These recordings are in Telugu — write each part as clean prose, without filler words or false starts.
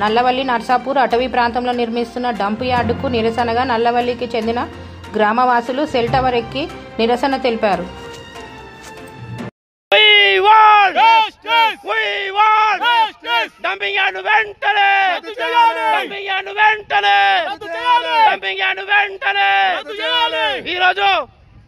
నల్లవల్లి నర్సాపూర్ అటవీ ప్రాంతంలో నిర్మిస్తున్న డంప్ యార్డుకు నిరసనగా నల్లవల్లికి చెందిన గ్రామవాసులు సెల్ టవర్ ఎక్కి నిరసన తెలిపారు. ఈరోజు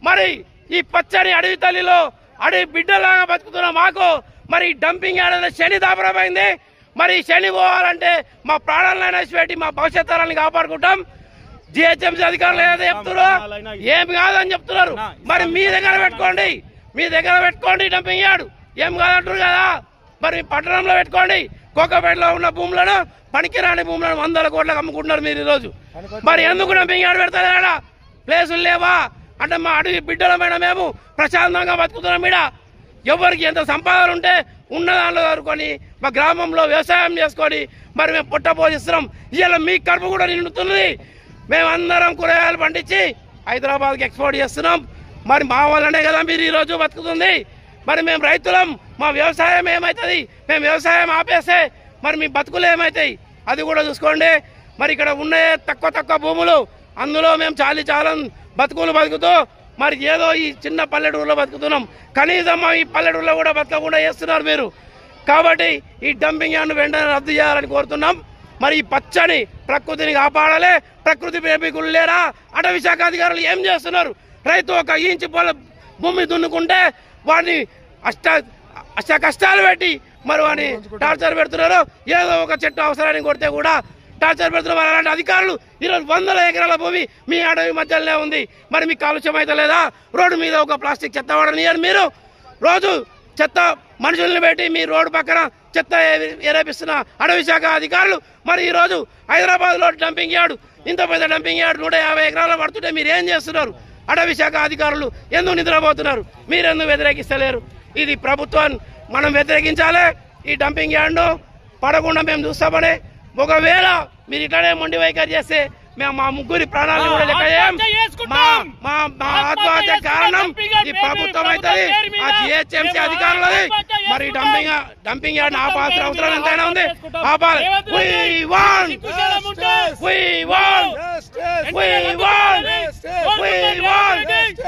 మరి ఈ పచ్చని అడవి తల్లిలో అడవి బిడ్డలాగా బతుకుతున్న మాకు మరి డంపింగ్ యార్డ్ అనే శని దాపరమైంది. మరి శని పోవాలంటే మా ప్రాణాలను పెట్టి మా భవిష్యత్ తరాన్ని కాపాడుకుంటాం. జిహెచ్ఎంసీ అధికారులు ఏదైతే చెప్తున్నారు ఏం కాదని చెప్తున్నారు. మరి మీ దగ్గర పెట్టుకోండి డంపింగ్ యార్డ్ ఏం కాదంటారు కదా. మరి పట్టణంలో పెట్టుకోండి. కోకపేటలో ఉన్న భూములను పనికిరాని భూములను 100 కోట్లకు అమ్ముకుంటున్నారు మీరు ఈరోజు. మరి ఎందుకు డంపింగ్ యార్డ్ పెడతారా? ప్లేసులు లేవా అంటే మా అడవి బిడ్డలమైన మేము ప్రశాంతంగా బతుకుతున్నాం. మీద ఎవరికి ఎంత సంపాదన ఉంటే ఉన్న దానిలో చదువుకొని మా గ్రామంలో వ్యవసాయం చేసుకొని మరి మేము పుట్ట పోషిస్తున్నాం. ఇవాళ మీ కడుపు కూడా నిండుతున్నది. మేమందరం కూరగాయలు పండించి హైదరాబాద్కి ఎక్స్పోర్ట్ చేస్తున్నాం. మరి మా వల్లనే కదా మీరు ఈరోజు బతుకుతుంది. మరి మేము రైతులం, మా వ్యవసాయం ఏమవుతుంది? మేము వ్యవసాయం ఆపేస్తే మరి మీ బతుకులు ఏమవుతాయి? అది కూడా చూసుకోండి. మరి ఇక్కడ ఉన్న తక్కువ భూములు అందులో మేము చాలా బతుకులు బతుకుతూ మరి ఏదో ఈ చిన్న పల్లెటూరులో బతుకుతున్నాం. కనీసం ఈ పల్లెటూరులో కూడా బతకకుండా చేస్తున్నారు మీరు. కాబట్టి ఈ డంపింగ్ యార్డ్ను వెంటనే రద్దు చేయాలని కోరుతున్నాం. మరి ఈ పచ్చని ప్రకృతిని కాపాడాలి. ప్రకృతి ప్రేమికులు లేరా? అటవీ శాఖ అధికారులు ఏం చేస్తున్నారు? రైతు ఒక ఇంచు పొల భూమి దున్నుకుంటే వాడిని అష్ట కష్టాలు పెట్టి మరి వాడిని టార్చర్ పెడుతున్నారు. ఏదో ఒక చెట్టు అవసరాన్ని కొడితే కూడా టార్చర్ పెడుతున్నారు. అలాంటి అధికారులు ఈరోజు 100 ఎకరాల భూమి మీ అడవి మధ్యలోనే ఉంది. మరి మీకు కాలుష్యం అయితే లేదా? రోడ్డు మీద ఒక ప్లాస్టిక్ చెత్త వాడనియరు మీరు. రోజు చెత్త మనుషుల్ని పెట్టి మీ రోడ్డు పక్కన చెత్త ఏరేపిస్తున్న అడవి శాఖ అధికారులు మరి ఈరోజు హైదరాబాద్లో డంపింగ్ యార్డు, ఇంత పెద్ద డంపింగ్ యార్డు 150 ఎకరాలు పడుతుంటే మీరు ఏం చేస్తున్నారు? అడవి శాఖ అధికారులు ఎందుకు నిద్రపోతున్నారు? మీరెందుకు వ్యతిరేకిస్తలేరు? ఇది ప్రభుత్వాన్ని మనం వ్యతిరేకించాలి. ఈ డంపింగ్ యార్డ్ను పడకుండా మేము చూస్తామని. ఒకవేళ మీరు ఇట్లానే మొండి వైఖరి చేస్తే మేము మా ముగ్గురి ప్రాణాలను కూడా లెక్క చేయం. మా ఆత్మహత్య కారణం ఈ ప్రభుత్వం అవుతుంది, ఆ జిహెచ్ఎంసీ అధికారులది. మరి డంపింగ్ యార్డ్ ఆపాల్సిన అవసరం ఎంతైనా ఉంది. ఆపాలి. We want